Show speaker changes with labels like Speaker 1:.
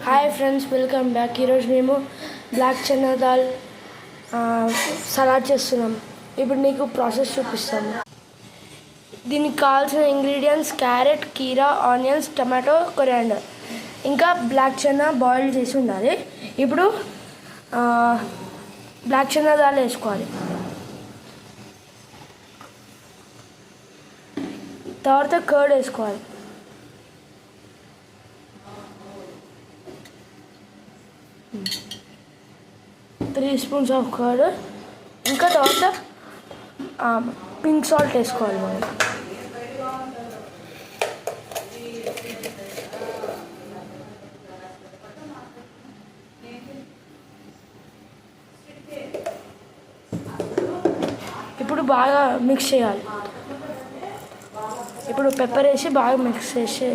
Speaker 1: Hi friends, welcome back. ఈరోజు మేము black chana dal salad చేస్తున్నాం. ఇప్పుడు నీకు ప్రాసెస్ చూపిస్తాము. దీనికి కావాల్సిన ఇంగ్రీడియంట్స్ క్యారెట్, కీరా, ఆనియన్స్, టమాటో, కొరియాండర్, ఇంకా బ్లాక్ చనా బాయిల్ చేసి ఉండాలి. ఇప్పుడు బ్లాక్ చనా దాల్ వేసుకోవాలి. తర్వాత కర్డ్ వేసుకోవాలి. 3 స్పూన్స్ ఆఫ్ కర్డ్. ఇంకా తర్వాత పింక్ సాల్ట్ వేసుకోవాలి మనం. ఇప్పుడు బాగా మిక్స్ చేయాలి. ఇప్పుడు పెప్పర్ వేసి బాగా మిక్స్ చేసి